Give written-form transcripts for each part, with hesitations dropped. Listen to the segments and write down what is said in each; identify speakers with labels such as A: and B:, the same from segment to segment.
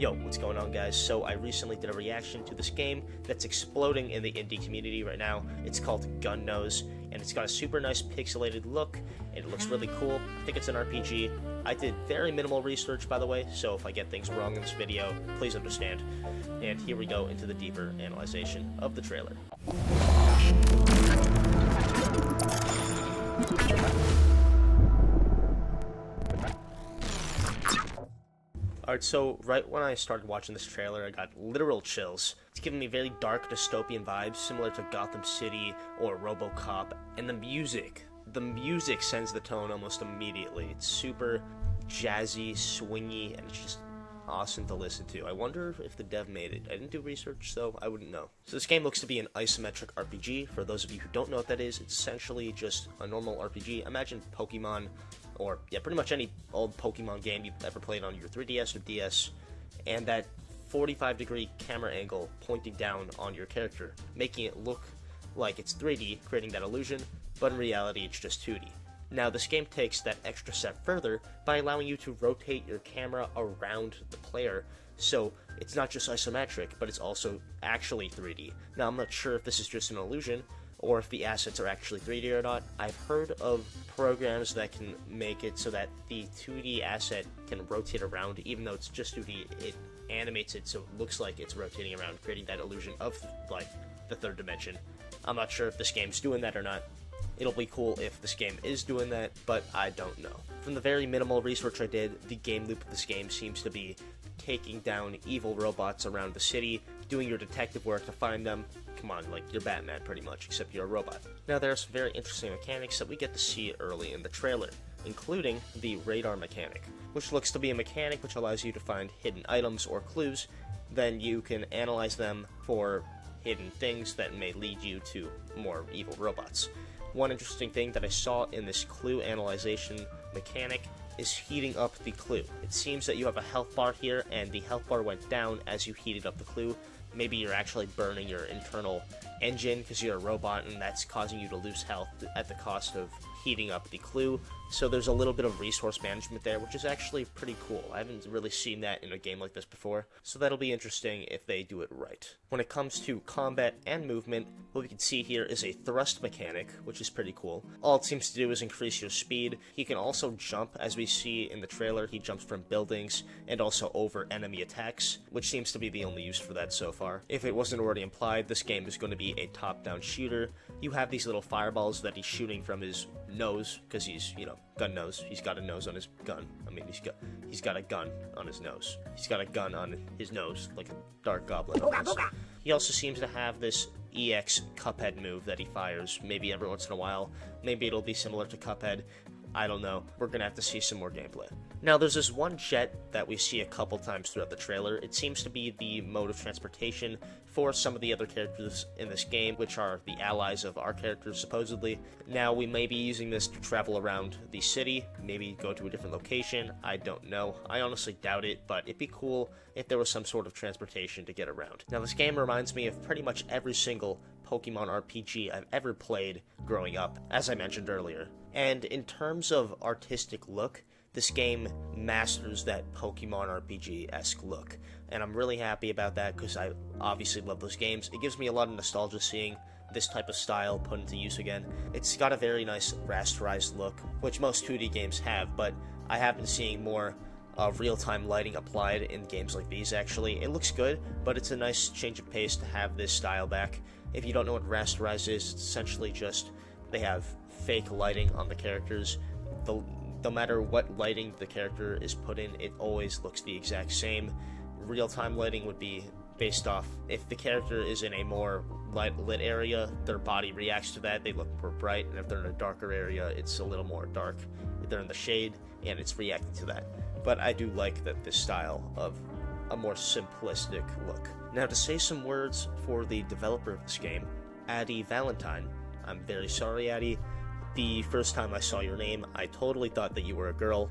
A: Yo, what's going on, guys? So I recently did a reaction to this game that's exploding in the indie community right now. It's called Gun Nose, and it's got a super nice pixelated look, and it looks really cool. I think it's an RPG. I did very minimal research, by the way, so if I get things wrong in this video, please understand. And here we go into the deeper analyzation of the trailer. Alright, so right when I started watching this trailer, I got literal chills. It's giving me very dark dystopian vibes, similar to Gotham City or RoboCop, and the music sends the tone almost immediately. It's super jazzy, swingy, and it's just awesome to listen to. I wonder if the dev made it. I didn't do research, so I wouldn't know. So this game looks to be an isometric RPG. For those of you who don't know what that is, it's essentially just a normal RPG. Imagine Pokemon, or yeah, pretty much any old Pokemon game you've ever played on your 3DS or DS, and that 45-degree camera angle pointing down on your character, making it look like it's 3D, creating that illusion, but in reality it's just 2D. Now, this game takes that extra step further by allowing you to rotate your camera around the player, so it's not just isometric, but it's also actually 3D. Now, I'm not sure if this is just an illusion, or if the assets are actually 3D or not. I've heard of programs that can make it so that the 2D asset can rotate around, even though it's just 2D, it animates it so it looks like it's rotating around, creating that illusion of, like, the third dimension. I'm not sure if this game's doing that or not. It'll be cool if this game is doing that, but I don't know. From the very minimal research I did, the game loop of this game seems to be taking down evil robots around the city, doing your detective work to find them. Come on, like, you're Batman pretty much, except you're a robot. Now, there are some very interesting mechanics that we get to see early in the trailer, including the radar mechanic, which looks to be a mechanic which allows you to find hidden items or clues. Then you can analyze them for hidden things that may lead you to more evil robots. One interesting thing that I saw in this clue analyzation mechanic is heating up the clue. It seems that you have a health bar here, and the health bar went down as you heated up the clue. Maybe you're actually burning your internal engine because you're a robot, and that's causing you to lose health at the cost of heating up the clue. So there's a little bit of resource management there, which is actually pretty cool. I haven't really seen that in a game like this before, so that'll be interesting if they do it right. When it comes to combat and movement, what we can see here is a thrust mechanic, which is pretty cool. All it seems to do is increase your speed. He can also jump, as we see in the trailer. He jumps from buildings and also over enemy attacks, which seems to be the only use for that so far. If it wasn't already implied, this game is going to be a top-down shooter. You have these little fireballs that he's shooting from his nose, because he's, you know, gun nose. He's got a nose on his gun. I mean, he's got a gun on his nose. He's got a gun on his nose, like a dark goblin almost. He also seems to have this EX Cuphead move that he fires, maybe every once in a while. Maybe it'll be similar to Cuphead. I don't know. We're gonna have to see some more gameplay. Now, there's this one jet that we see a couple times throughout the trailer. It seems to be the mode of transportation for some of the other characters in this game, which are the allies of our characters, supposedly. Now, we may be using this to travel around the city, maybe go to a different location. I don't know. I honestly doubt it, but it'd be cool if there was some sort of transportation to get around. Now, this game reminds me of pretty much every single Pokemon RPG I've ever played growing up, as I mentioned earlier. And in terms of artistic look, this game masters that Pokemon RPG-esque look. And I'm really happy about that because I obviously love those games. It gives me a lot of nostalgia seeing this type of style put into use again. It's got a very nice rasterized look, which most 2D games have, but I have been seeing more real-time lighting applied in games like these, actually. It looks good, but it's a nice change of pace to have this style back. If you don't know what rasterized is, it's essentially just they have fake lighting on the characters. No matter what lighting the character is put in, it always looks the exact same. Real-time lighting would be based off if the character is in a more lit area, their body reacts to that, they look more bright, and if they're in a darker area, it's a little more dark. If they're in the shade, and it's reacting to that. But I do like that this style of a more simplistic look. Now, to say some words for the developer of this game, Addie Valentine. I'm very sorry, Addie. The first time I saw your name, I totally thought that you were a girl.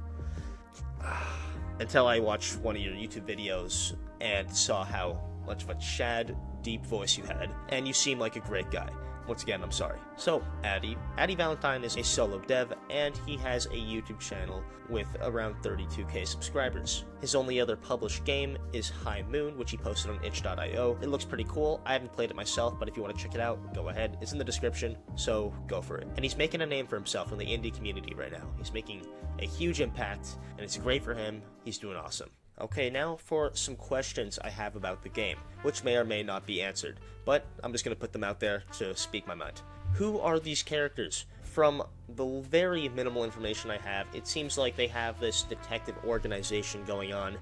A: Until I watched one of your YouTube videos and saw how much of a Chad deep voice you had, and you seem like a great guy. Once again, I'm sorry. So, Addy Valentine is a solo dev, and he has a YouTube channel with around 32k subscribers. His only other published game is High Moon, which he posted on itch.io. It looks pretty cool. I haven't played it myself, but if you want to check it out, go ahead. It's in the description, so go for it. And he's making a name for himself in the indie community right now. He's making a huge impact, and it's great for him. He's doing awesome. Okay, now for some questions I have about the game, which may or may not be answered, but I'm just going to put them out there to speak my mind. Who are these characters? From the very minimal information I have, it seems like they have this detective organization going on.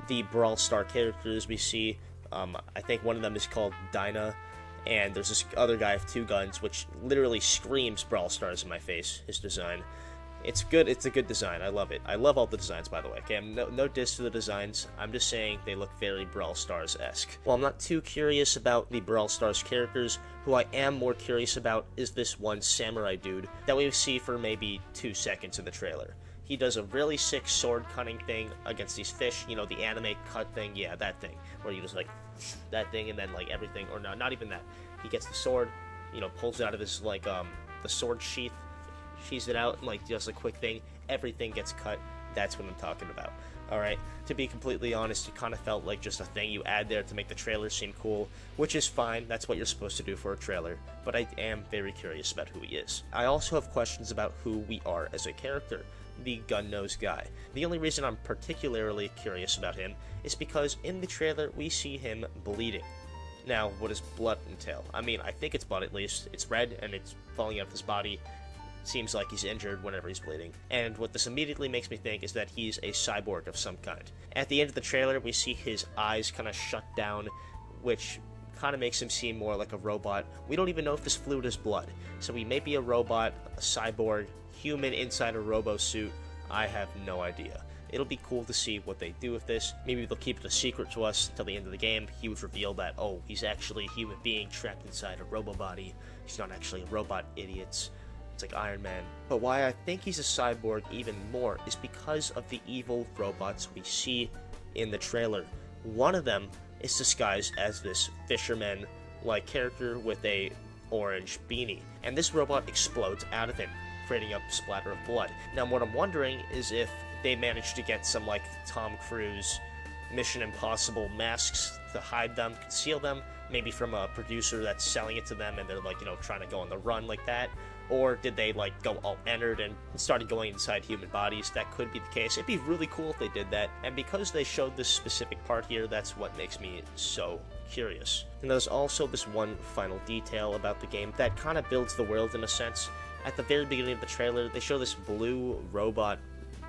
A: The Brawl Star characters we see, I think one of them is called Dinah, and there's this other guy with 2 guns, which literally screams Brawl Stars in my face, his design. It's good. It's a good design. I love it. I love all the designs, by the way. Okay, I'm no diss to the designs. I'm just saying they look very Brawl Stars-esque. While I'm not too curious about the Brawl Stars characters, who I am more curious about is this one samurai dude that we see for maybe 2 seconds in the trailer. He does a really sick sword cutting thing against these fish. You know, the anime cut thing. Yeah, that thing. Where you just like that thing and then like everything. Or no, not even that. He gets the sword, you know, pulls it out of his like the sword sheath. She's it out and like just a quick thing, everything gets cut. That's what I'm talking about. Alright, to be completely honest, it kind of felt like just a thing you add there to make the trailer seem cool, which is fine. That's what you're supposed to do for a trailer, but I am very curious about who he is. I also have questions about who we are as a character, the gun-nosed guy. The only reason I'm particularly curious about him is because in the trailer we see him bleeding. Now, what does blood entail? I mean, I think it's blood at least. It's red and it's falling out of his body. Seems like he's injured whenever he's bleeding. And what this immediately makes me think is that he's a cyborg of some kind. At the end of the trailer, we see his eyes kind of shut down, which kind of makes him seem more like a robot. We don't even know if this fluid is blood. So he may be a robot, a cyborg, human inside a robo suit. I have no idea. It'll be cool to see what they do with this. Maybe they'll keep it a secret to us till the end of the game. He would reveal that, oh, he's actually a human being trapped inside a robo body. He's not actually a robot, idiots. It's like Iron Man. But why I think he's a cyborg even more is because of the evil robots we see in the trailer. One of them is disguised as this fisherman-like character with a orange beanie, and this robot explodes out of him, creating a splatter of blood. Now what I'm wondering is if they managed to get some like Tom Cruise Mission Impossible masks to hide them, conceal them, maybe from a producer that's selling it to them and they're like, you know, trying to go on the run like that. Or did they like go all entered and started going inside human bodies? That could be the case. It'd be really cool if they did that. And because they showed this specific part here, that's what makes me so curious. And there's also this one final detail about the game that kind of builds the world in a sense. At the very beginning of the trailer, they show this blue robot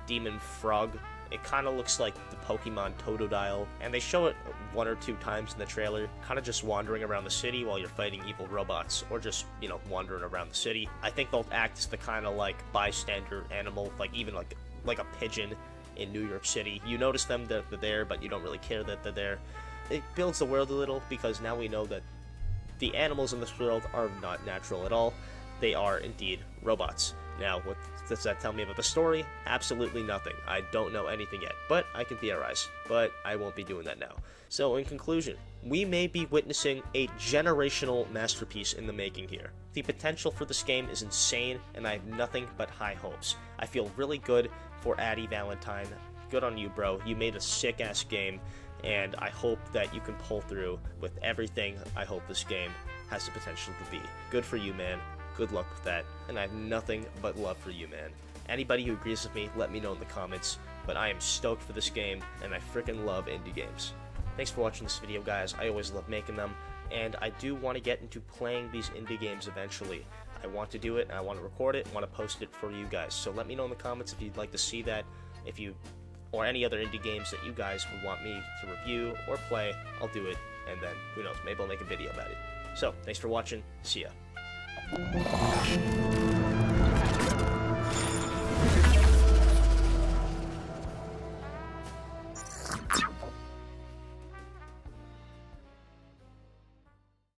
A: demon frog. It kind of looks like the Pokemon Totodile, and they show it 1 or 2 times in the trailer, kind of just wandering around the city while you're fighting evil robots, or just, you know, wandering around the city. I think they'll act as the kind of like bystander animal, like even like a pigeon in New York City. You notice them, they're there, but you don't really care that they're there. It builds the world a little, because now we know that the animals in this world are not natural at all. They are indeed robots. Now, what does that tell me about the story? Absolutely nothing. I don't know anything yet, but I can theorize. But I won't be doing that now. So, in conclusion, we may be witnessing a generational masterpiece in the making here. The potential for this game is insane, and I have nothing but high hopes. I feel really good for Addy Valentine. Good on you, bro. You made a sick-ass game, and I hope that you can pull through with everything I hope this game has the potential to be. Good for you, man. Good luck with that, and I have nothing but love for you, man. Anybody who agrees with me, let me know in the comments, but I am stoked for this game, and I freaking love indie games. Thanks for watching this video, guys. I always love making them, and I do want to get into playing these indie games eventually. I want to do it, and I want to record it, and want to post it for you guys. So let me know in the comments if you'd like to see that, or any other indie games that you guys would want me to review or play. I'll do it, and then, who knows, maybe I'll make a video about it. So, thanks for watching. See ya.